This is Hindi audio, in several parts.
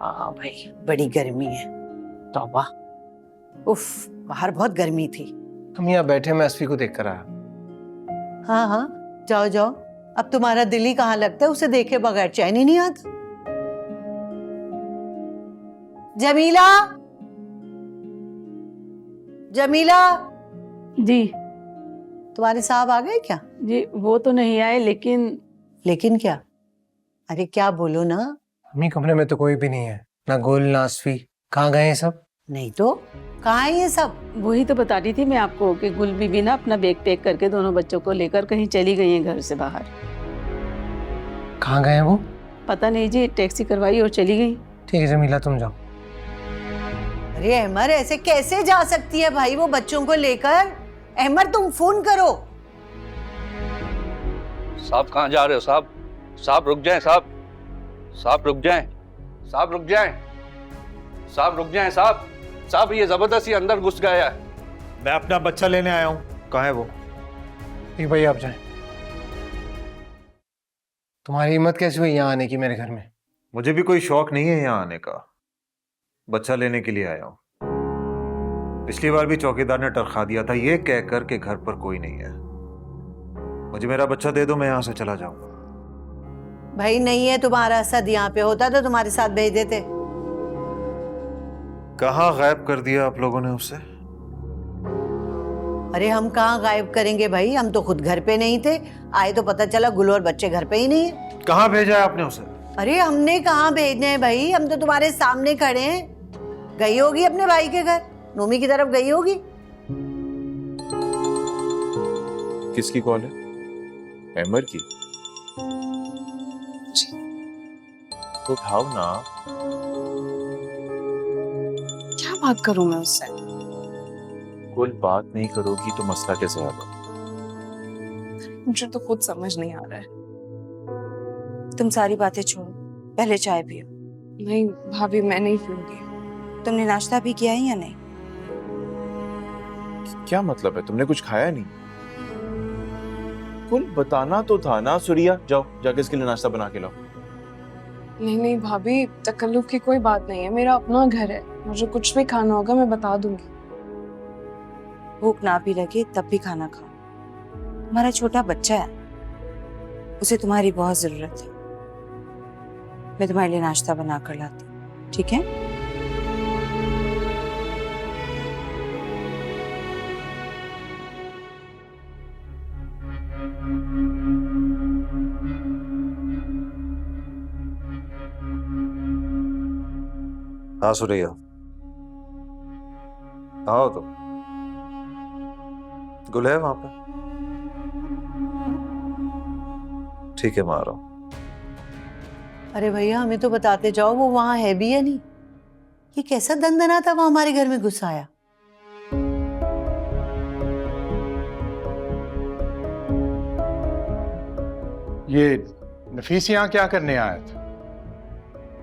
हाँ भाई, बड़ी गर्मी है। तौबा, उफ, बाहर बहुत गर्मी थी। हम यहाँ बैठे, मैं अस्फी को देख कर आया। हाँ हाँ, जाओ जाओ। अब तुम्हारा दिल ही कहाँ लगता है, उसे देखे बगैर चैन ही नहीं आता। जमीला, जमीला। जी तुम्हारे साहब आ गए क्या? जी, वो तो नहीं आए, लेकिन क्या? अरे क्या बोलो ना। मम्मी, कमरे में तो कोई भी नहीं है, ना गुल ना अस्फी। कहाँ गए हैं सब? नहीं तो कहाँ है ये सब? वही तो बता रही थी मैं आपको कि गुल बीबी ना अपना बैग पैक करके दोनों बच्चों को लेकर कहीं चली गई हैं घर से बाहर। कहाँ गए हैं वो? पता नहीं जी, टैक्सी करवाई और चली गई। ठीक है जमीला, तुम जाओ। अरे अहमर, ऐसे कैसे जा सकती है भाई वो बच्चों को लेकर? अहमर, तुम फोन करो। साहब कहाँ जा रहे हो साहब? साहब रुक जाएं साहब, साहब रुक जाएं, साहब रुक जाएं, साहब रुक जाएं साहब। साहब ये जबरदस्ती अंदर घुस गया है। मैं अपना बच्चा लेने आया हूँ, कहाँ है वो? ठीक भाई, आप जाएं। तुम्हारी हिम्मत कैसे हुई यहाँ आने की मेरे घर में? मुझे भी कोई शौक नहीं है यहाँ आने का, बच्चा लेने के लिए आया हूँ। पिछली बार भी चौकीदार ने टरखा दिया था ये कहकर के घर पर कोई नहीं है। मुझे मेरा बच्चा दे दो, मैं यहाँ से चला जाऊंगा। भाई नहीं है तुम्हारा असद यहाँ पे, होता तो तुम्हारे साथ भेज देते। कहाँ गायब कर दिया आप लोगों ने उसे? अरे हम कहाँ गायब करेंगे भाई, हम तो खुद घर पे नहीं थे। आए तो पता चला गुल और बच्चे घर पे ही नहीं है। कहाँ भेजा है आपने उसे? अरे हमने कहाँ भेजने हैं भाई, हम तो तुम्हारे सामने खड़े हैं। गई होगी अपने भाई के घर, नोमी की तरफ गई होगी। किसकी कॉल है? अहमर की? तो उठाओ ना। क्या बात करूं मैं उससे? कोई बात नहीं करोगी तो मसला कैसे हल होगा? मुझे तो खुद समझ नहीं आ रहा है। तुम सारी बातें छोड़ो, पहले चाय पियो। नहीं भाभी, मैं नहीं पीऊंगी। तुमने नाश्ता भी किया है या नहीं? क्या मतलब है? तुमने कुछ खाया नहीं? कुल बताना तो था ना। सुरिया, जाओ जाके इसके लिए नाश्ता बना के लाओ। नहीं भाभी, तकल्लुफ की कोई बात नहीं है, मेरा अपना घर है। मुझे कुछ भी खाना होगा मैं बता दूंगी। भूख ना भी लगे तब भी खाना खाओ। तुम्हारा छोटा बच्चा है, उसे तुम्हारी बहुत जरूरत है। मैं तुम्हारे लिए नाश्ता बना कर लाती हूँ, ठीक है? हाँ सुरैया, आओ तो। गुल है वहां पे? ठीक है, मैं आ रहा हूं। अरे भैया, हमें तो बताते जाओ वो वहां है भी या नहीं। ये कैसा दंदना था वो हमारे घर में घुस आया। ये नफीस यहाँ क्या करने आया था?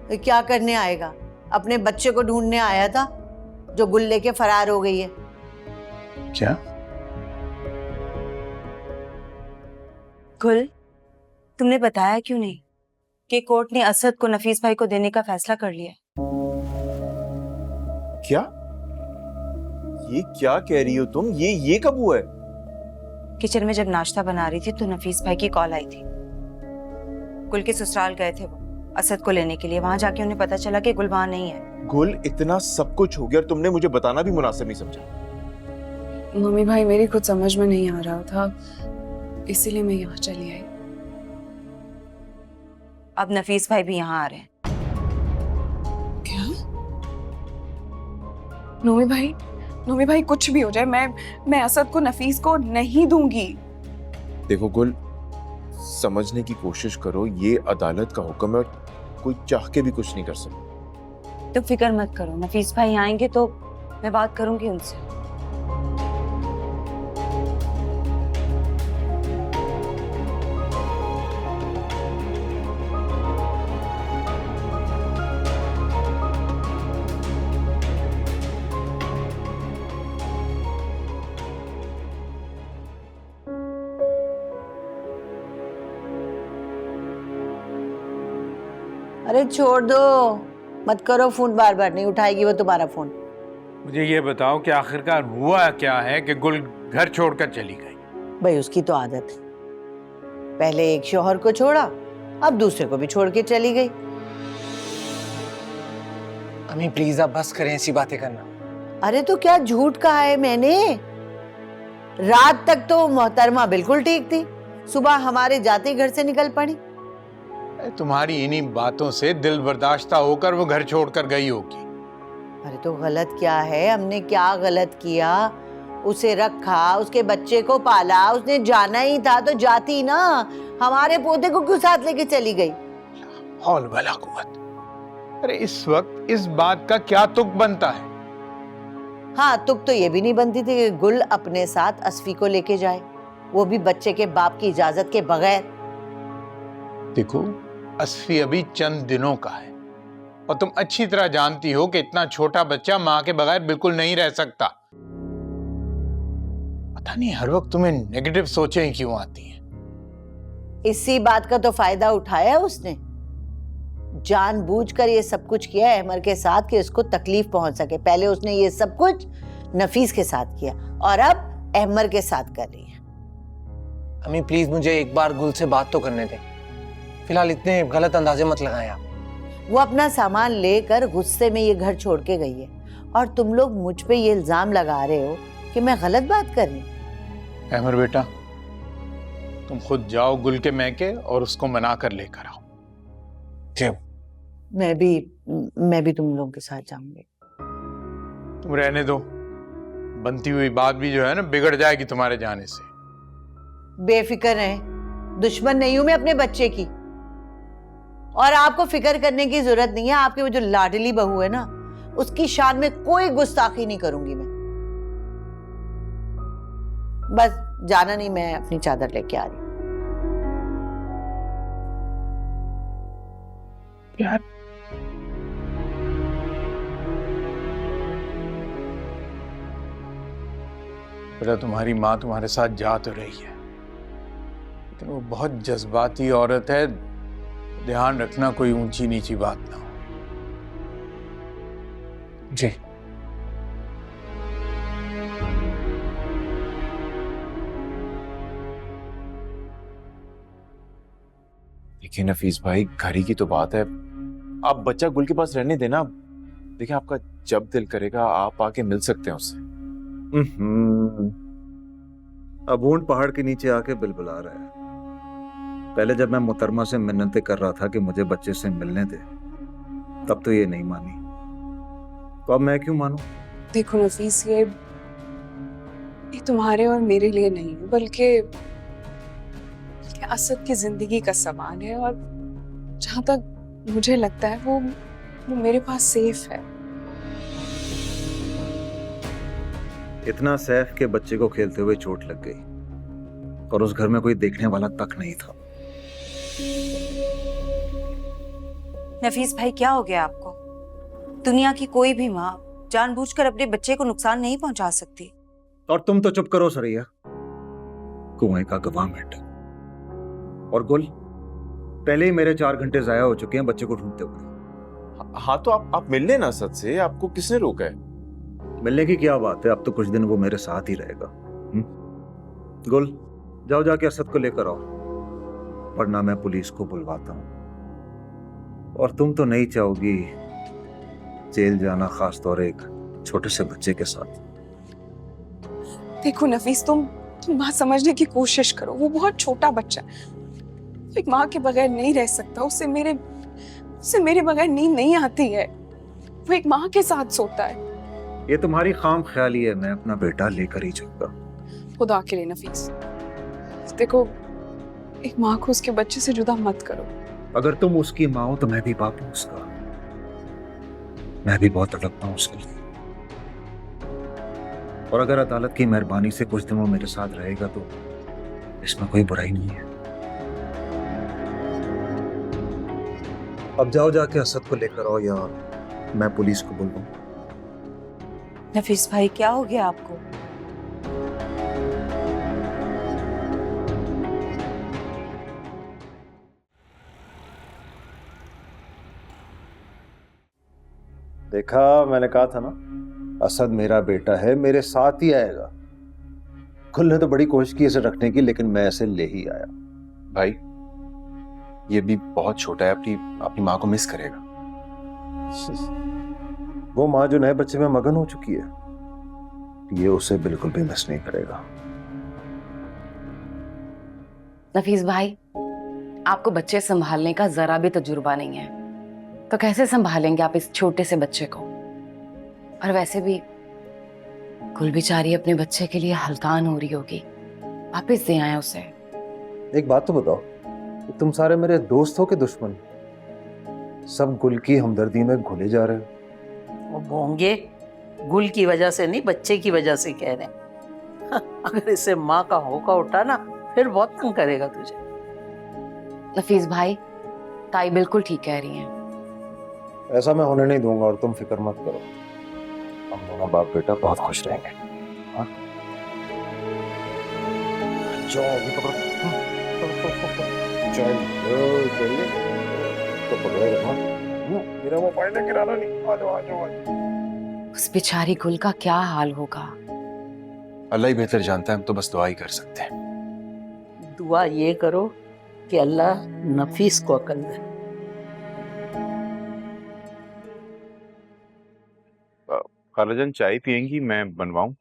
तो क्या करने आएगा, अपने बच्चे को ढूंढने आया था जो गुल लेके फरार हो गई है। क्या? गुल, तुमने बताया क्यों नहीं कि कोर्ट ने असद को नफीस भाई को देने का फैसला कर लिया? क्या? ये क्या कह रही हो तुम? ये कब हुआ है? किचन में जब नाश्ता बना रही थी तो नफीस भाई की कॉल आई थी। गुल के ससुराल गए थे वो असद को लेने के लिए। वहां जाके उन्हें पता चला कि गुल वहां नहीं है। गुल, इतना सब कुछ हो गया और तुमने मुझे बताना भी मुनासिब नहीं समझा? मम्मी भाई, मेरी कुछ समझ में नहीं आ रहा था, इसीलिए मैं यहाँ चली आई। अब नफीस भाई भी यहाँ आ रहे हैं। क्या? नोमी भाई कुछ भी हो जाए, मैं असद को नफीस को नहीं दूंगी। देखो गुल, समझने की कोशिश करो, ये अदालत का हुक्म है और कोई चाह के भी कुछ नहीं कर सकता। तुम फिक्र मत करो, नफीस भाई आएंगे तो मैं बात करूंगी उनसे। अरे छोड़ दो, मत करो फोन, बार बार नहीं उठाएगी वो तुम्हारा फोन। मुझे ये बताओ कि आखिरकार हुआ क्या है कि गुल घर छोड़कर चली गई? भाई उसकी तो आदत है, पहले एक शौहर को छोड़ा, अब दूसरे को भी छोड़ के चली गई। अम्मी प्लीज आप बस करें ऐसी बातें करना। अरे तो क्या झूठ कहा है मैंने? रात तक तो मोहतरमा बिल्कुल ठीक थी, सुबह हमारे जाते ही घर से निकल पड़ी। तुम्हारी इन्हीं बातों से दिल बर्दाश्ता होकर वो घर छोड़कर गई होगी। अरे तो गलत क्या है? हमने क्या गलत किया? उसे रखा, उसके बच्चे को पाला, उसने जाना ही था तो जाती ना, हमारे पोते को क्यों साथ लेके चली गई? हौल वला कुव्वत। अरे इस वक्त इस बात का क्या तुक बनता है? हाँ, तुक तो ये भी नहीं बनती थी कि गुल अपने साथ असफी को लेके जाए, वो भी बच्चे के बाप की इजाजत के बगैर। देखो, असफी अभी चंद दिनों का है और तुम अच्छी तरह जानती हो कि इतना छोटा बच्चा मां के बगैर बिल्कुल नहीं रह सकता। पता नहीं हर वक्त तुम्हें नेगेटिव सोचें ही क्यों आती हैं। इसी बात का तो फायदा उठाया उसने, जानबूझकर ये सब कुछ किया अहमर के साथ कि उसको तकलीफ पहुंच सके। पहले उसने ये सब कुछ नफीस के साथ किया और अब अहमर के साथ कर रही है। अम्मी प्लीज मुझे एक बार गुल से बात तो करने दें, फिलहाल इतने गलत अंदाजे मत लगाएं आप। वो अपना सामान लेकर गुस्से में ये घर छोड़ के गई है और तुम लोग मुझ पे ये इल्जाम लगा रहे हो कि मैं गलत बात कर रही हूँ। अहमर बेटा, तुम खुद जाओ गुल के मैके और उसको मना कर लेकर आओ। जी मैं भी तुम लोगों के साथ जाऊंगी। तुम रहने दो, बनती हुई बात भी जो है ना बिगड़ जाएगी तुम्हारे जाने से। बेफिक्र रहे, दुश्मन नहीं हूं मैं अपने बच्चे की, और आपको फिक्र करने की जरूरत नहीं है। आपकी वो जो लाडली बहू है ना, उसकी शान में कोई गुस्ताखी नहीं करूंगी मैं। बस जाना नहीं, मैं अपनी चादर लेके आ रही हूं। यार बेटा, तुम्हारी माँ तुम्हारे साथ जा तो रही है, लेकिन वो बहुत जज्बाती औरत है। ध्यान रखना कोई ऊंची नीची बात ना हो। जी देखिए नफीस भाई, घर ही की तो बात है, आप बच्चा गुल के पास रहने देना। देखिए आपका जब दिल करेगा आप आके मिल सकते हैं उससे। अब ऊंट पहाड़ के नीचे आके बिलबिला रहा है। पहले जब मैं मोहतरमा से मिन्नतें कर रहा था कि मुझे बच्चे से मिलने दे, तब तो ये नहीं मानी, तो अब मैं क्यों मानूं? देखो नफीस, ये तुम्हारे और मेरे लिए नहीं है, बल्कि असद की जिंदगी का सवाल है। और जहां तक मुझे लगता है वो मेरे पास सेफ है। इतना सैफ के बच्चे को खेलते हुए चोट लग गई और उस घर में कोई देखने वाला तक नहीं था। नफीस भाई, क्या हो गया आपको? दुनिया की कोई भी माँ जानबूझकर अपने बच्चे को नुकसान नहीं पहुंचा सकती। और तुम तो चुप करो सरिया, कुएं का गवाह मेंढक। और गुल, पहले ही मेरे 4 घंटे जाया हो चुके हैं बच्चे को ढूंढते हुए। हाँ तो आप मिल लेना असद से, आपको किसने रोका है? मिलने की क्या बात है, अब तो कुछ दिन वो मेरे साथ ही रहेगा। गुल, जाओ जाके असद को लेकर आओ, वरना मैं पुलिस को बुलवाता हूँ। और तुम तो नहीं चाहोगी जेल जाना, खास तौर एक छोटे से बच्चे के साथ। देखो नफीस, तुम बात समझने की कोशिश करो। वो बहुत छोटा बच्चा है, एक माँ के बगैर नहीं रह सकता। उसे मेरे बगैर नींद नहीं आती है। वो एक माँ के साथ सोता है। ये तुम्हारी खाम ख्याली है, मैं अपना बेटा लेकर ही जाऊंगा। खुदा के लिए नफीस, देखो, एक माँ को उसके बच्चे से जुदा मत करो। अगर तुम उसकी माँ हो तो मैं भी बाप हूं उसका। मैं भी बहुत तड़पता हूं उसके लिए। और अगर अदालत की मेहरबानी से कुछ दिन वो मेरे साथ रहेगा तो इसमें कोई बुराई नहीं है। अब जाओ जाके असद को लेकर आओ, या मैं पुलिस को बुलवाऊं? नफीस भाई, क्या हो गया आपको? देखा, मैंने कहा था ना, असद मेरा बेटा है, मेरे साथ ही आएगा। गुल ने तो बड़ी कोशिश की इसे रखने की, लेकिन मैं इसे ले ही आया। भाई ये भी बहुत छोटा है, अपनी माँ को मिस करेगा। वो माँ जो नए बच्चे में मगन हो चुकी है, ये उसे बिल्कुल भी मिस नहीं करेगा। नफीस भाई, आपको बच्चे संभालने का जरा भी तजुर्बा नहीं है, तो कैसे संभालेंगे आप इस छोटे से बच्चे को? और वैसे भी गुल बेचारी अपने बच्चे के लिए हलकान हो रही होगी, वापिस दे आए उसे। एक बात तो बताओ, तुम सारे मेरे दोस्त हो कि दुश्मन? सब गुल की हमदर्दी में घुले जा रहे हो। वो बोंगे गुल की वजह से नहीं, बच्चे की वजह से कह रहे हैं। अगर इसे माँ का होका उठा ना, फिर बहुत तंग करेगा तुझे। नफीस भाई, ताई बिल्कुल ठीक कह रही हैं। ऐसा मैं होने नहीं दूंगा, और तुम फिक्र मत करो, हम दोनों बाप बेटा बहुत खुश रहेंगे। हाँ? जाओ, अभी पकड़ो। चलिए, तो पकड़े रखना। मेरा मोबाइल है, गिराना नहीं। आ जाओ, आ जाओ। उस बेचारी गुल का क्या हाल होगा? अल्लाह ही बेहतर जानता है, हम तो बस दुआ ही कर सकते हैं। दुआ ये करो कि अल्लाह नफीस को अकल दे। खालाजान चाय पियेंगी, मैं बनवाऊं?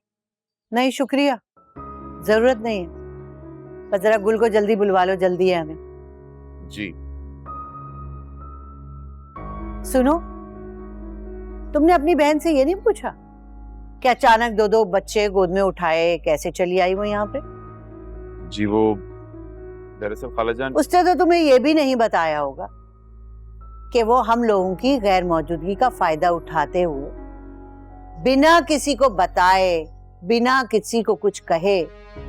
नहीं शुक्रिया, जरूरत नहीं है। बस जरा गुल को जल्दी बुलवा लो, जल्दी है हमें। जी। सुनो, तुमने अपनी बहन से ये नहीं पूछा कि अचानक दो दो बच्चे गोद में उठाए कैसे चली आई वो यहाँ पे? जी वो दरअसल खालाजान, उसने तो तुम्हें ये भी नहीं बताया होगा कि वो हम लोगों की गैर मौजूदगी का फायदा उठाते हुए बिना किसी को बताए, बिना किसी को कुछ कहे,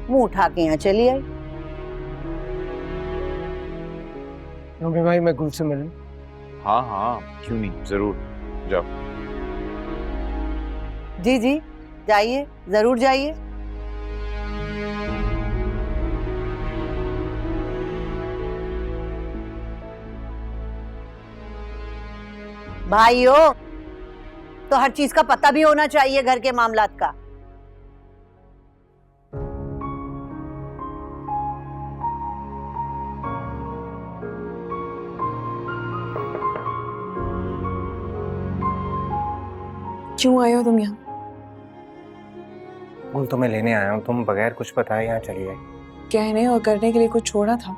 मुंह उठा के यहाँ चली आई। नूमी भाई, मैं गुल से मिलूं? हाँ हाँ, क्यों नहीं, जरूर जाओ। जी जी, जाइए, जरूर जाइए। भाइयों, तो हर चीज का पता भी होना चाहिए घर के मामलात का। क्यों आए हो तुम यहाँ? गुल तुम्हें लेने आया हूँ, तुम बगैर कुछ बताए यहाँ चली आई। कहने और करने के लिए कुछ छोड़ा था?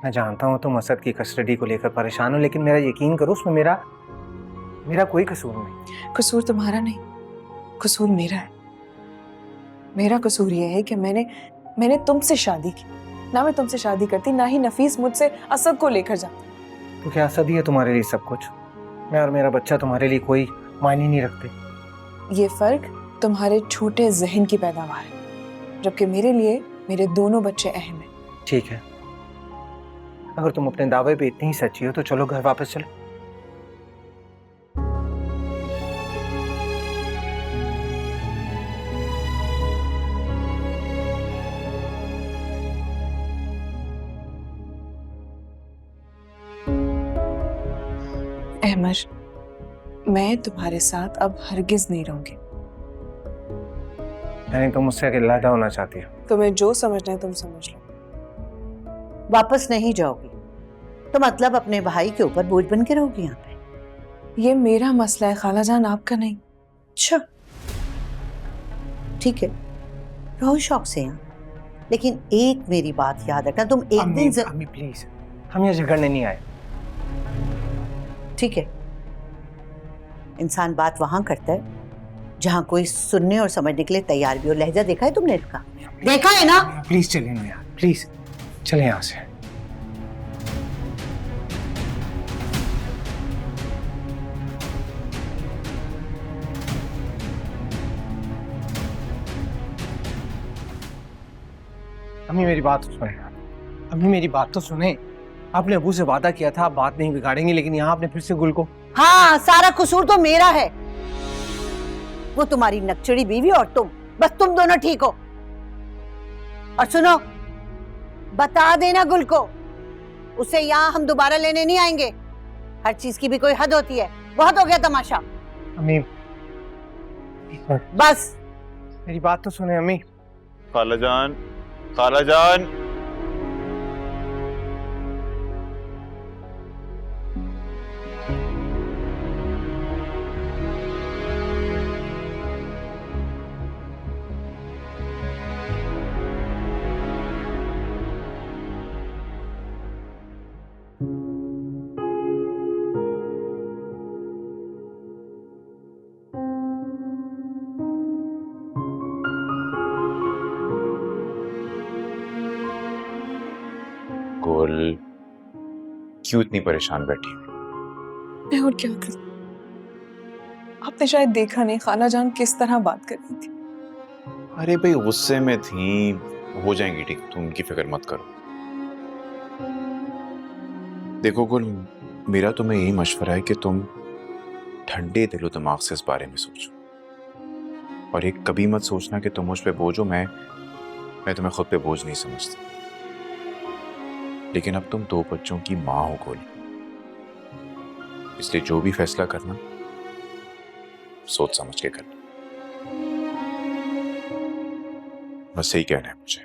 मैं जानता हूँ तुम असद की कस्टडी को लेकर परेशान हो, लेकिन मेरा यकीन करो, उसमें मेरा कोई कसूर नहीं। कसूर तुम्हारा नहीं, कसूर मेरा है। मेरा कसूर यह है कि मैंने तुमसे शादी की। ना मैं तुमसे शादी करती, ना ही नफीस मुझसे असद को लेकर जाता। तो क्या असद ही है तुम्हारे लिए सब कुछ? मैं और मेरा बच्चा तुम्हारे लिए कोई मायने नहीं रखते। ये फर्क तुम्हारे छोटे जहन की पैदावार है, जबकि मेरे लिए मेरे दोनों बच्चे अहम हैं। ठीक है, अगर तुम अपने दावे पे इतनी ही सच्ची हो तो चलो घर वापस चलो। अहमद, मैं तुम्हारे साथ अब हरगिज नहीं रहूंगी। यानी तुम मुझसे अलग होना चाहती हो? तुम्हें जो समझना है तुम समझ लो। वापस नहीं जाओगी तो मतलब अपने भाई के ऊपर बोझ बन के रहोगी यहाँ पे? ये मेरा मसला है खालाजान, आपका नहीं। अच्छा ठीक है, रहो शौक से यहाँ, लेकिन एक मेरी बात याद रखना, तुम एक दिन अम्मी प्लीज, हम यहाँ झगड़ने नहीं आए। ठीक है, इंसान बात वहां करता है जहां कोई सुनने और समझने के लिए तैयार भी हो। लहजा देखा है तुमने इसका? देखा है ना? प्लीज चलिए ना यार, प्लीज चले यहाँ से। अम्मी मेरी बात तो सुने, अम्मी मेरी बात तो सुने। आपने अबू से वादा किया था आप बात नहीं बिगाड़ेंगे, लेकिन यहाँ आपने फिर से गुल को। हाँ, सारा कसूर तो मेरा है। वो तुम्हारी नकचड़ी बीवी और तुम, बस तुम दोनों ठीक हो। और सुनो, बता देना गुल को, उसे यहाँ हम दोबारा लेने नहीं आएंगे। हर चीज की भी कोई हद होती है, बहुत हो गया तमाशा। अम्मी एक मिनट, बस। मेरी बात तो सुने अम्मी। खालाजान, खालाजान। गुल, क्यों इतनी परेशान बैठी हुई? मैं और क्या करूं? आपने शायद देखा नहीं खाला जान किस तरह बात कर रही थी। अरे भाई गुस्से में थी, हो जाएंगी ठीक, तुम उनकी फिक्र मत करो। देखो गुल, मेरा तुम्हें यही मशवरा है कि तुम ठंडे दिलो दिमाग से इस बारे में सोचो, और एक कभी मत सोचना कि तुम मुझ पे बोझ हो। मैं तुम्हें खुद पे बोझ नहीं समझता, लेकिन अब तुम 2 बच्चों की माँ हो गोली, इसलिए जो भी फैसला करना सोच समझ के करना। बस यही कहना है मुझे।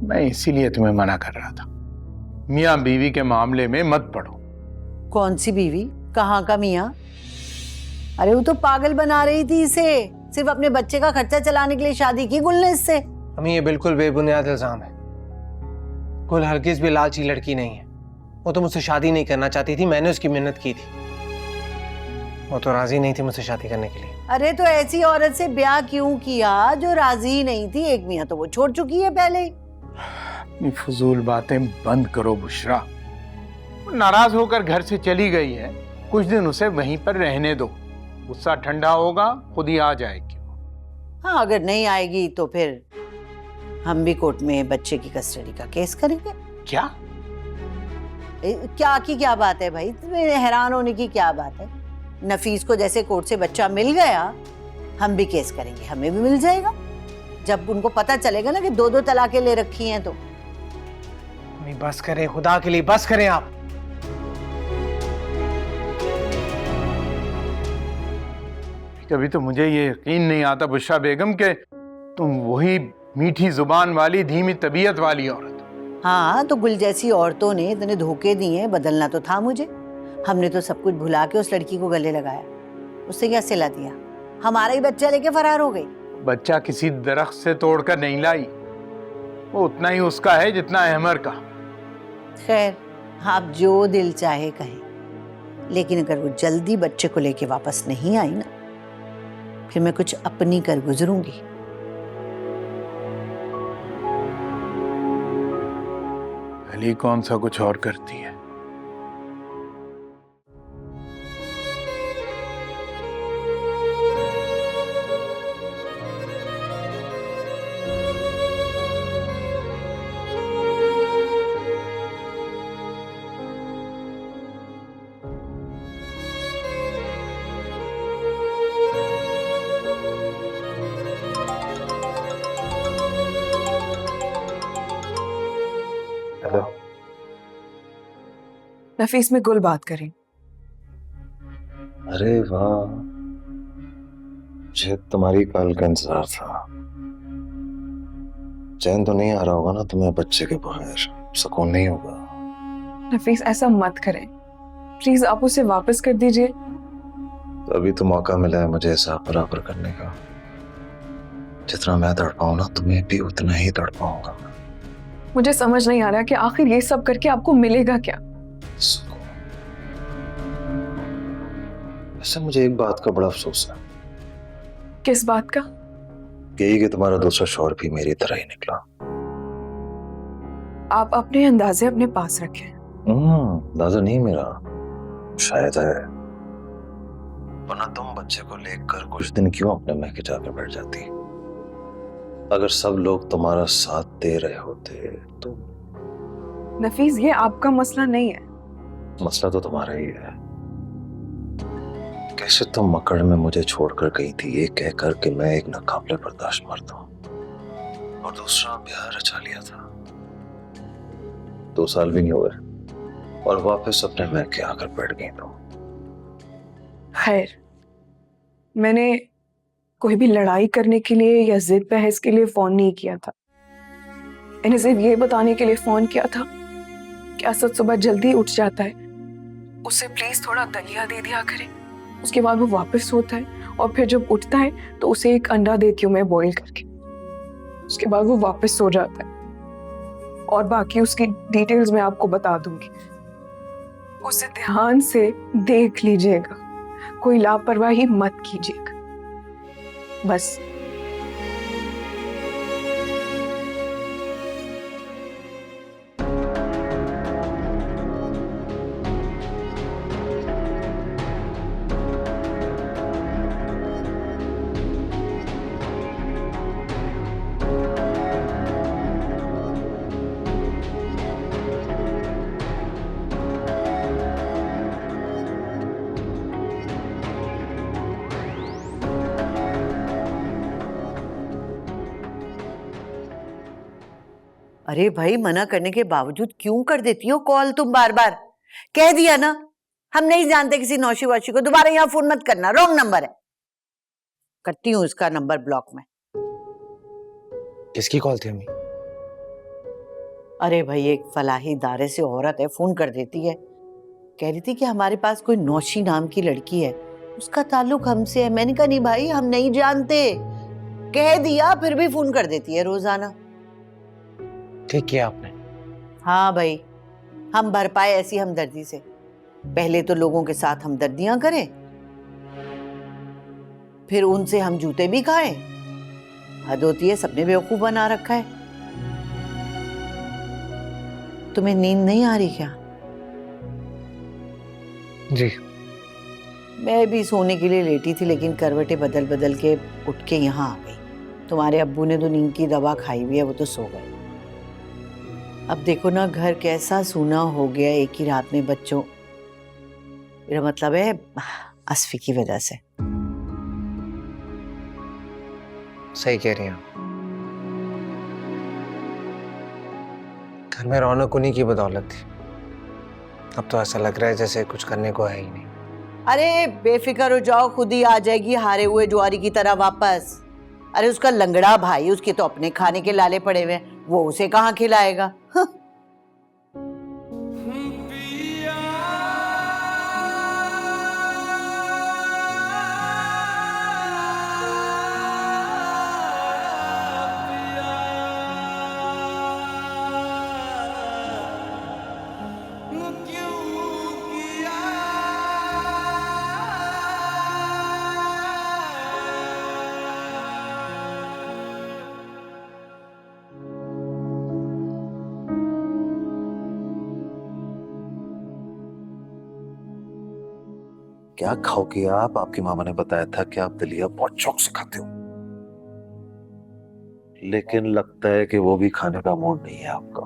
मैं इसीलिए तुम्हें मना कर रहा था, मियाँ बीवी के मामले में मत पड़ो। कौन सी बीवी? कहाँ का मियाँ? अरे वो तो पागल बना रही थी इसे, सिर्फ अपने बच्चे का खर्चा चलाने के लिए शादी की गुल ने इससे। अम्मी ये बिल्कुल बेबुनियाद इल्जाम है। गुल हरगिज भी लालची लड़की नहीं है। वो तो मुझसे शादी नहीं करना चाहती थी, मैंने उसकी मिन्नत की थी, वो तो राजी नहीं थी मुझसे शादी करने के लिए। अरे तो ऐसी औरत से ब्याह क्यों किया जो राजी नहीं थी? एक मियाँ तो वो छोड़ चुकी है पहले ही। ये फजूल बातें बंद करो बुशरा। वो नाराज होकर घर से चली गई है, कुछ दिन उसे वहीं पर रहने दो, गुस्सा ठंडा होगा, खुद ही आ जाएगी। हाँ, अगर नहीं आएगी तो फिर हम भी कोर्ट में बच्चे की कस्टडी का केस करेंगे। क्या? क्या की क्या बात है भाई, तुम्हें हैरान होने की क्या बात है? नफीस को जैसे कोर्ट से बच्चा मिल गया, हम भी केस करेंगे, हमें भी मिल जाएगा। जब उनको पता चलेगा ना कि 2-2 तलाकें ले रखी हैं तो। अम्मी बस करें, खुदा के लिए बस करें आप। कभी तो मुझे ये यकीन नहीं आता बुशरा बेगम के तुम वही मीठी जुबान वाली, धीमी तबीयत वाली औरत। हाँ, तो गुल जैसी औरतों ने इतने धोखे दिए, बदलना तो था मुझे। हमने तो सब कुछ भुला के उस लड़की को गले लगाया, उससे क्या सिला दिया? हमारा ही बच्चा लेके फरार हो गई। बच्चा किसी दरख्त से तोड़कर नहीं लाई, वो उतना ही उसका है जितना अहमर का। खैर, आप जो दिल चाहे कहें, लेकिन अगर वो जल्दी बच्चे को लेके वापस नहीं आई ना, फिर मैं कुछ अपनी कर गुजरूंगी। अली कौन सा कुछ और करती है। हेलो। नफीस में गुल बात करें। अरे वाह, मुझे तुम्हारी कॉल का इंतजार था। चैन तो नहीं आ रहा होगा ना तुम्हें बच्चे के बगैर? सुकून नहीं होगा? नफीस ऐसा मत करें प्लीज, आप उसे वापस कर दीजिए। तो अभी तो मौका मिला है मुझे हिसाब बराबर करने का। जितना मैं तड़पाऊं ना, तुम्हें भी उतना ही तड़पाऊंगा। मुझे समझ नहीं आ रहा कि आखिर ये सब करके आपको मिलेगा क्या? वैसे मुझे एक बात का बड़ा अफसोस है। किस बात का? यही कि तुम्हारा दूसरा शौहर भी मेरी तरह ही निकला। आप अपने अंदाजे अपने पास रखें। अंदाजा नहीं मेरा, शायद है। वरना तुम बच्चे को लेकर कुछ दिन क्यों अपने महके जाकर बैठ जाती? अगर सब लोग तुम्हारा साथ दे रहे होते तो। नफीस, ये आपका मसला नहीं है। मसला तो तुम्हारा ही है, कैसे तुम मकड़ में मुझे छोड़कर गई थी ये कहकर कि मैं एक नाकाबिले बर्दाश्त मर्द हूं, और दूसरा ब्याह रचा लिया था। 2 साल भी नहीं हुए और वापस अपने मैं के आकर बैठ गई तुम। खैर, मैंने कोई भी लड़ाई करने के लिए या जिद बहस के लिए फोन नहीं किया था। मैंने सिर्फ ये बताने के लिए फोन किया था कि असद सुबह जल्दी उठ जाता है, उसे प्लीज थोड़ा दलिया दे दिया करें। उसके बाद वो वापस सोता है और फिर जब उठता है तो उसे एक अंडा देती हूँ मैं बॉईल करके। उसके बाद वो वापस सो जाता है और बाकी उसकी डिटेल्स मैं आपको बता दूंगी। उसे ध्यान से देख लीजिएगा, कोई लापरवाही मत कीजिएगा, बस। अरे भाई, मना करने के बावजूद क्यों कर देती हो कॉल तुम बार बार? कह दिया ना, हम नहीं जानते किसी नौशी वौशी को, दोबारा यहाँ फोन मत करना, रॉन्ग नंबर है। करती हूँ उसका नंबर ब्लॉक में। किसकी कॉल थी अम्मी? अरे भाई, एक फलाही दारे से औरत है, फोन कर देती है, कह रही थी कि हमारे पास कोई नौशी नाम की लड़की है, उसका ताल्लुक हमसे है। मैंने कहा नहीं भाई, हम नहीं जानते। कह दिया, फिर भी फोन कर देती है रोजाना। ठीक किया आपने। हाँ भाई, हम भर पाए ऐसी हमदर्दी से। पहले तो लोगों के साथ हमदर्दियां करें, फिर उनसे हम जूते भी खाएं। हद होती है, सबने बेवकूफ बना रखा है। तुम्हें नींद नहीं आ रही क्या? जी। मैं भी सोने के लिए लेटी थी, लेकिन करवटें बदल बदल के उठ के यहाँ आ गई। तुम्हारे अब्बू ने तो नींद की दवा खाई हुई है, वो तो सो गए। अब देखो ना, घर कैसा सूना हो गया एक ही रात में बच्चों। मेरा मतलब है असफी की वजह से। सही कह रही हैं आप। घर में रौनक उन्हीं की बदौलत थी। अब तो ऐसा लग रहा है जैसे कुछ करने को है ही नहीं। अरे बेफिक्र हो जाओ, खुद ही आ जाएगी हारे हुए जुआरी की तरह वापस। अरे उसका लंगड़ा भाई, उसके तो अपने खाने के लाले पड़े हुए, वो उसे कहाँ खिलाएगा? क्या खाओगे आप? आपकी मामा ने बताया था कि आप दलिया बहुत शौक से खाते हो, लेकिन लगता है कि वो भी खाने का मूड नहीं है आपका।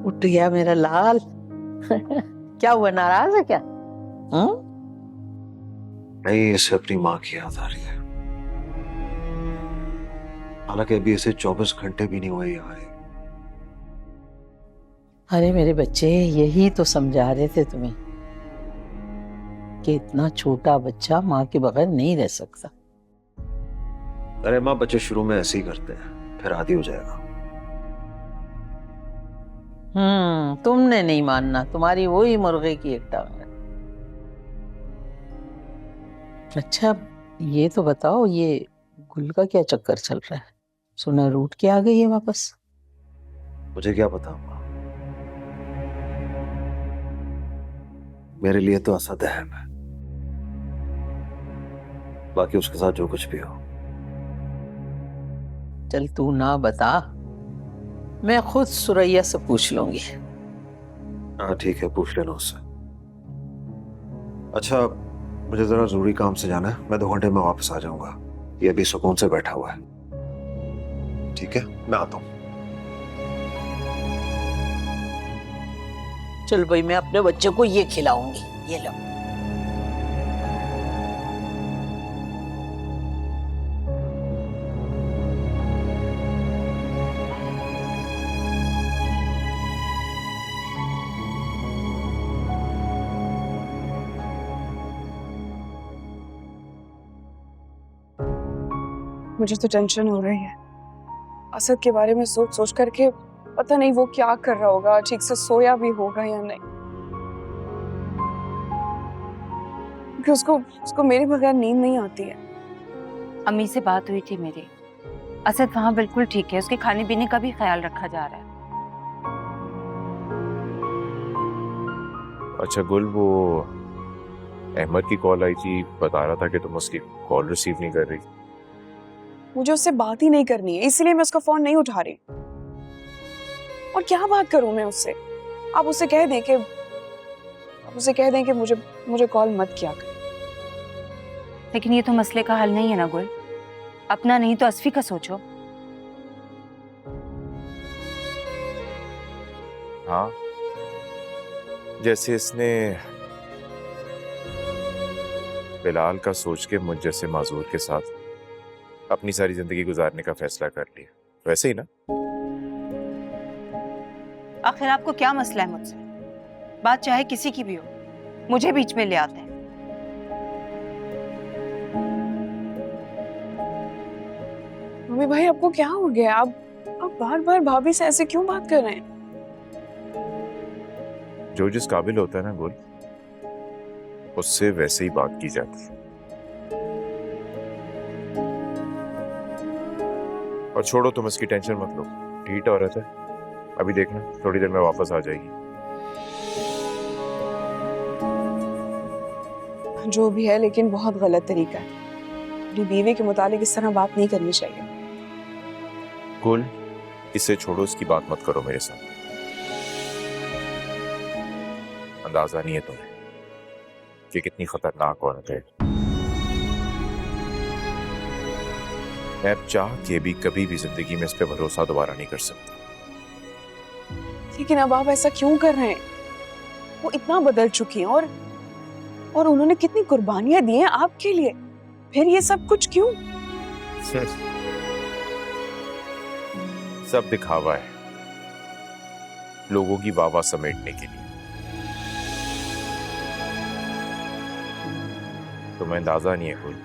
उठ गया मेरा लाल। क्या हुआ, नाराज है क्या? नहीं, इसे अपनी माँ की याद आ रही है। हालांकि अभी इसे 24 घंटे भी नहीं हुए यहाँ आए। अरे मेरे बच्चे, यही तो समझा रहे थे तुम्हें कि इतना छोटा बच्चा माँ के बगैर नहीं रह सकता। अरे माँ, बच्चे शुरू में ऐसे ही करते हैं, फिर आदी हो जाएगा। तुमने नहीं मानना, तुम्हारी वही मुर्गे की एक टांग है। अच्छा, ये तो बताओ, ये गुल का क्या चक्कर चल रहा है? सुना रूठ के आ गई है वापस। मुझे क्या पता माँ, मेरे लिए तो असद अहम है, बाकी उसके साथ जो कुछ भी हो। चल तू ना बता, मैं खुद सुरैया से पूछ लूंगी। हाँ ठीक है, पूछ लेना उससे। अच्छा, मुझे जरा जरूरी काम से जाना है, मैं 2 घंटे में वापस आ जाऊंगा। ये अभी सुकून से बैठा हुआ है। ठीक है, मैं आता हूं। चल भाई, मैं अपने बच्चे को ये खिलाऊंगी, ये लो। मुझे तो टेंशन हो रही है असद के बारे में सोच सोच करके। पता नहीं वो क्या कर रहा होगा, ठीक से सोया भी होगा या नहीं, क्योंकि उसको मेरे बगैर नींद नहीं आती है। अम्मी से बात हुई थी मेरी, असद वहाँ बिल्कुल ठीक है, उसके खाने पीने का भी ख्याल रखा जा रहा है। अच्छा गुल, वो अहमद की कॉल आई थी, बता रहा था कि तुम उसकी कॉल रिसीव नहीं कर रही। मुझे उससे बात ही नहीं करनी है, इसलिए मैं उसका फोन नहीं उठा रही। और क्या बात करूं मैं उससे? आप उसे कह दें कि मुझे कॉल मत किया कर। लेकिन ये तो मसले का हल नहीं है ना गुल, अपना नहीं तो असफी का सोचो। हाँ, जैसे इसने बिलाल का सोच के मुझ जैसे माजूर के साथ अपनी सारी जिंदगी गुजारने का फैसला कर लिया, वैसे ही ना। आखिर आपको क्या मसला है मुझसे? बात चाहे किसी की भी हो, मुझे बीच में ले आते हैं। मम्मी भाई, आपको क्या हो गया? आप बार बार भाभी से ऐसे क्यों बात कर रहे हैं? जो जिस काबिल होता है ना गुल, उससे वैसे ही बात की जाती है। और छोड़ो, तुम इसकी टेंशन मत लो, ढीठ औरत है, अभी देखना थोड़ी देर में वापस आ जाएगी। जो भी है, लेकिन बहुत गलत तरीका है। अपनी बीवी के मुतालिक इस तरह बात नहीं करनी चाहिए। गुल, इसे छोड़ो, इसकी बात मत करो मेरे साथ। अंदाजा नहीं है तुम्हें कि कितनी खतरनाक औरत है। मैं अब चाह के भी कभी भी जिंदगी में इस पे भरोसा दोबारा नहीं कर सकता। लेकिन अब आप ऐसा क्यों कर रहे हैं? वो इतना बदल चुकी हैं और उन्होंने कितनी कुर्बानियां दी हैं आपके लिए, फिर ये सब कुछ क्यों? सब दिखावा है, लोगों की वाहवाह समेटने के लिए। तुम्हें अंदाजा नहीं है कोई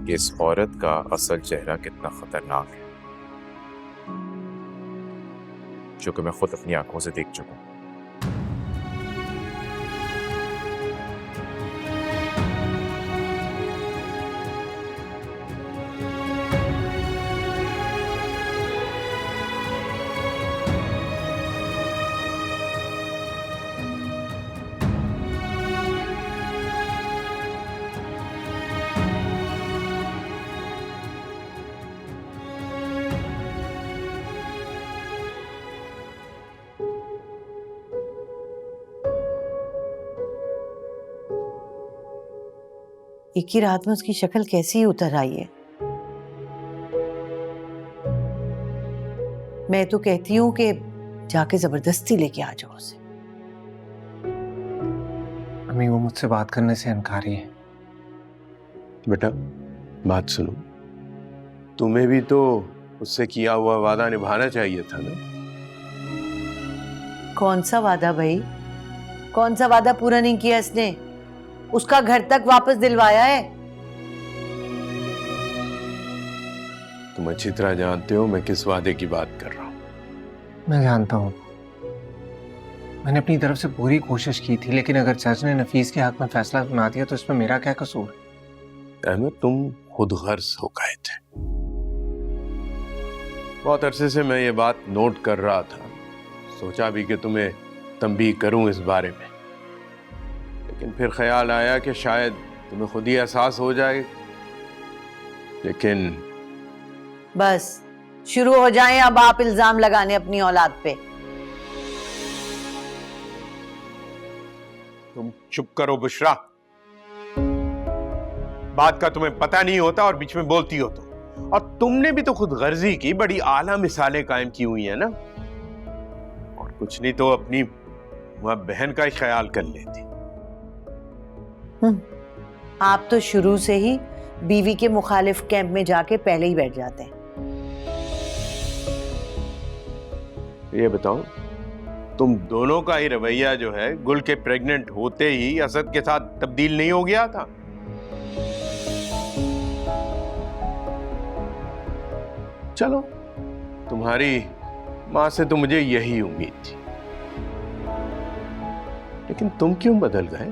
कि इस औरत का असल चेहरा कितना खतरनाक है, जो कि मैं खुद अपनी आंखों से देख चुका हूं। एक ही रात में उसकी शक्ल कैसी उतर आई है। मैं तो कहती हूँ कि जाके जबरदस्ती लेके आ जाओ उसे। अम्मी, वो मुझसे बात करने से इनकारी है। बेटा बात सुनो, तुम्हें भी तो उससे किया हुआ वादा निभाना चाहिए था ना। कौन सा वादा भाई? कौन सा वादा पूरा नहीं किया इसने? उसका घर तक वापस दिलवाया है। तुम अच्छी तरह जानते हो मैं किस वादे की बात कर रहा हूँ। मैं जानता हूँ, मैंने अपनी तरफ से पूरी कोशिश की थी, लेकिन अगर जज ने नफीस के हक में फैसला सुना दिया तो इसमें मेरा क्या कसूर? अहमद, तुम खुद गर्ज हो गए थे। बहुत अरसे से मैं ये बात नोट कर रहा था, सोचा भी कि तुम्हें तंबीह करूं इस बारे में, लेकिन फिर ख्याल आया कि शायद तुम्हें खुद ही एहसास हो जाए। लेकिन बस शुरू हो जाएं अब आप इल्जाम लगाने अपनी औलाद पे। तुम चुप करो बुशरा, बात का तुम्हें पता नहीं होता और बीच में बोलती हो तो। और तुमने भी तो खुद गर्जी की बड़ी आला मिसालें कायम की हुई है ना। और कुछ नहीं तो अपनी माँ बहन का ही ख्याल कर लेती। आप तो शुरू से ही बीवी के मुखालिफ कैंप में जाके पहले ही बैठ जाते हैं। ये बताओ, तुम दोनों का ही रवैया जो है गुल के प्रेग्नेंट होते ही असद के साथ तब्दील नहीं हो गया था? चलो, तुम्हारी मां से तो मुझे यही उम्मीद थी, लेकिन तुम क्यों बदल गए?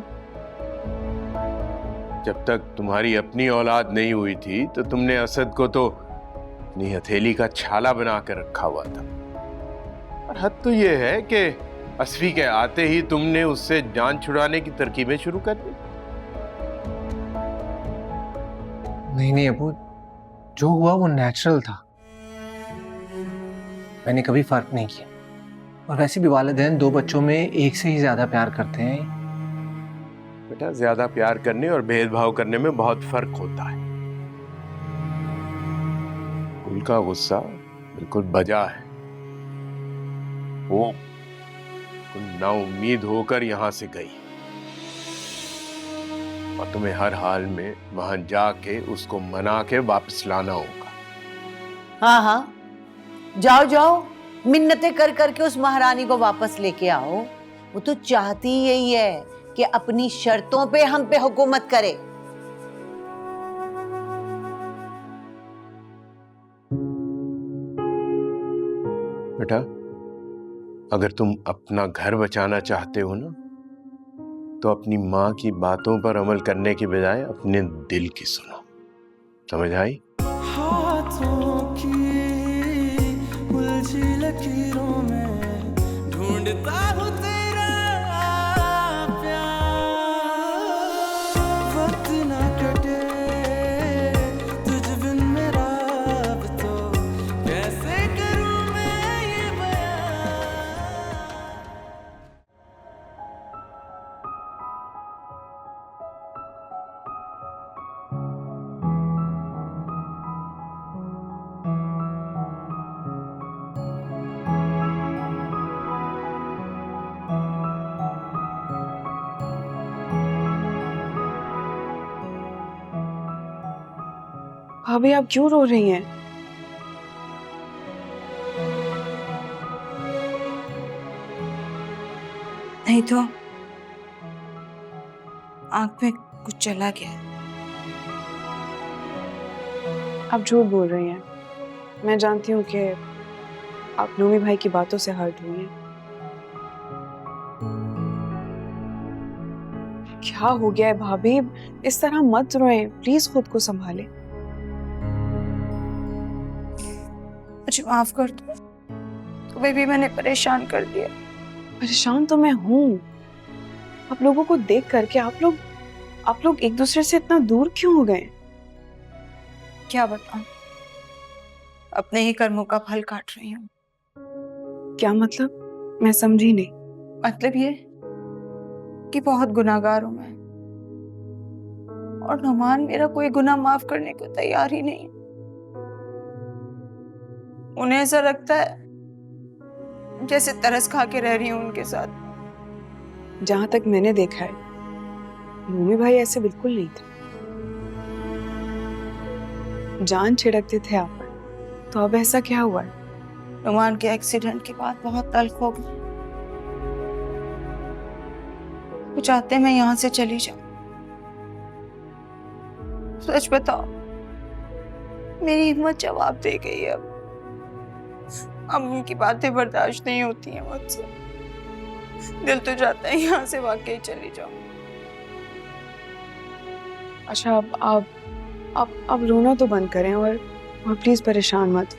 जब तक तुम्हारी अपनी औलाद नहीं हुई थी तो तुमने असद को तो अपनी हथेली का छाला बना कर रखा हुआ था। और हद तो यह है कि असफी के आते ही तुमने उससे जान छुड़ाने की तरकीबें शुरू कर दी। नहीं अबू, जो हुआ वो नेचुरल था। मैंने कभी फर्क नहीं किया। और वैसे भी वालिदैन दो बच्चों में एक से ही ज्यादा प्यार करते हैं। बेटा, ज्यादा प्यार करने और भेदभाव करने में बहुत फर्क होता है। गुल का गुस्सा बिल्कुल बजा है। वो नाउम्मीद होकर यहां से गई और तुम्हें हर हाल में वहां जाके उसको मना के वापस लाना होगा। हाँ, जाओ जाओ, मिन्नतें कर करके उस महारानी को वापस लेके आओ। वो तो चाहती यही है कि अपनी शर्तों पे हम पे हुकूमत करे। बेटा, अगर तुम अपना घर बचाना चाहते हो ना, तो अपनी माँ की बातों पर अमल करने की बजाय अपने दिल की सुनो। समझ आई? हाथों की उलझी लकीरों में ढूंढता हूँ तेरा प्यार, वक्त ना कटे तुझ बिन मेरा, अब तो कैसे करूँ मैं ये बयां। भाभी आप क्यों रो रही हैं? नहीं तो आंख में कुछ चला गया। आप झूठ बोल रही हैं। मैं जानती हूँ कि आप नूमी भाई की बातों से हर्ट हुई हैं। क्या हो गया है भाभी? इस तरह मत रोएं, प्लीज खुद को संभालें। मुझे माफ कर दो, तुम्हें भी मैंने परेशान कर दिया। परेशान तो मैं हूँ। आप लोगों को देख करके आप लोग एक दूसरे से इतना दूर क्यों हो गए? क्या बताऊं, अपने ही कर्मों का फल काट रही हूँ। क्या मतलब? मैं समझी नहीं। मतलब ये कि बहुत गुनाहगार हूं मैं, और नुमान मेरा कोई गुनाह माफ करने को तैयार ही नहीं। उन्हें ऐसा लगता है जैसे तरस खा के रह रही हूं उनके साथ। जहां तक मैंने देखा है, नूमी भाई ऐसे बिल्कुल नहीं थे। जान छिड़कते थे आप पर, तो अब ऐसा क्या हुआ है? नुमान के एक्सीडेंट के बाद बहुत तल्ख हो गई। वो चाहते मैं यहां से चली जाऊं। सच बताओ, मेरी हिम्मत जवाब दे गई है। अब उनकी बातें बर्दाश्त नहीं होती हैं मुझसे। दिल तो जाता है यहाँ से वाकई चली जाऊं। अच्छा, अब रोना तो बंद करें और प्लीज परेशान मत।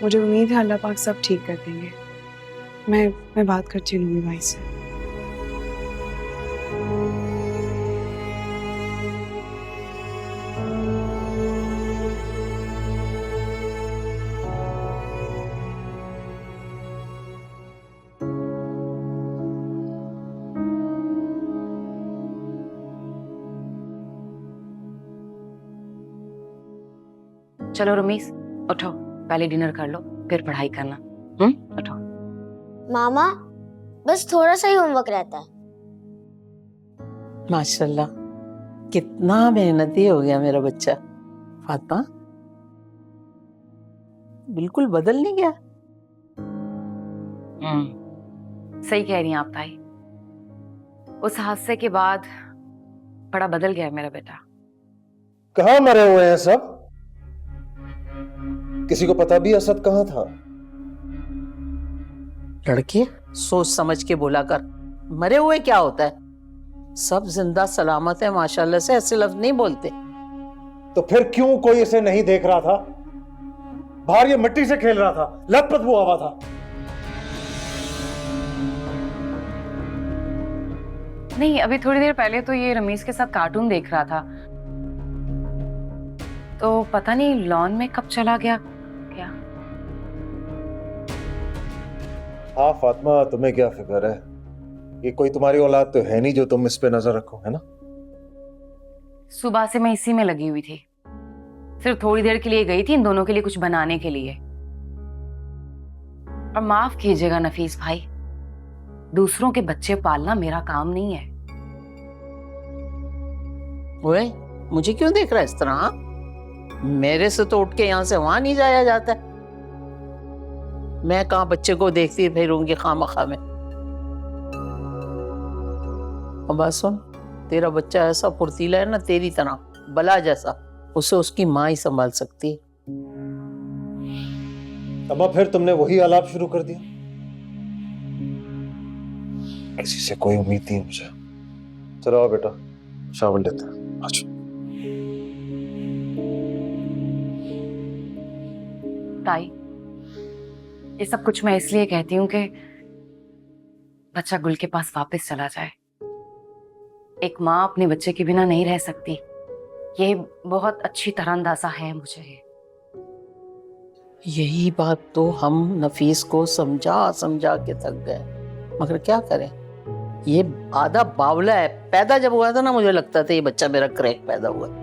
मुझे उम्मीद है अल्लाह पाक सब ठीक कर देंगे। मैं बात करती हूँ नूमी भाई से। चलो रमीस, उठो, पहले डिनर कर लो, फिर पढ़ाई करना। उठो। मामा बस थोड़ा सा ही होमवर्क रहता है। माशाल्लाह, कितना मेहनती हो गया मेरा बच्चा। फातिमा, बिल्कुल बदल नहीं गया। सही कह रही हैं आप ताई। उस हादसे के बाद बड़ा बदल गया है मेरा बेटा। कहाँ मरे हुए हैं सब? किसी को पता भी असद कहाँ था? लड़के, सोच समझ के बोला कर। मरे हुए क्या होता है? सब जिंदा सलामत है माशाल्लाह से, ऐसे लफ्ज नहीं बोलते। तो फिर क्यों कोई इसे नहीं देख रहा था? बाहर ये मिट्टी से खेल रहा था, लथपथ वो हवा था। नहीं, अभी थोड़ी देर पहले तो ये रमीज के साथ कार्टून देख रहा था, तो पता नहीं लॉन में कब चला गया क्या। हाँ फातिमा, तुम्हें क्या फिक्र है? ये कोई तुम्हारी औलाद तो है नहीं जो तुम इस पे नजर रखो, है ना? सुबह से मैं इसी में लगी हुई थी, सिर्फ थोड़ी देर के लिए गई थी इन दोनों के लिए कुछ बनाने के लिए। और माफ कीजिएगा नफीस भाई, दूसरों के बच्चे पालना मेरा काम नहीं है। ओए, मुझे क्यों देख रहा है इस तरह? हाँ? मेरे से तो उठ के यहाँ से वहां नहीं जाया जाता। मैं कहाँ बच्चे को देखती फिरूंगी खामखा में। अब बात सुन, तेरा बच्चा ऐसा फुर्तीला है ना तेरी तरह, बला जैसा, उसे उसकी माँ ही संभाल सकती है। अम्मा, फिर तुमने वही आलाप शुरू कर दिया? किसी से कोई उम्मीद नहीं मुझे। चलो आओ बेटा, शावल लेते हैं। अच्छा ताई, ये सब कुछ मैं इसलिए कहती हूँ कि बच्चा गुल के पास वापस चला जाए। एक माँ अपने बच्चे के बिना नहीं रह सकती, ये बहुत अच्छी तरह अंदाजा है मुझे। यही बात तो हम नफीस को समझा समझा के थक गए, मगर क्या करें, ये आधा बावला है। पैदा जब हुआ था ना, मुझे लगता था ये बच्चा मेरा क्रैक पैदा हुआ है।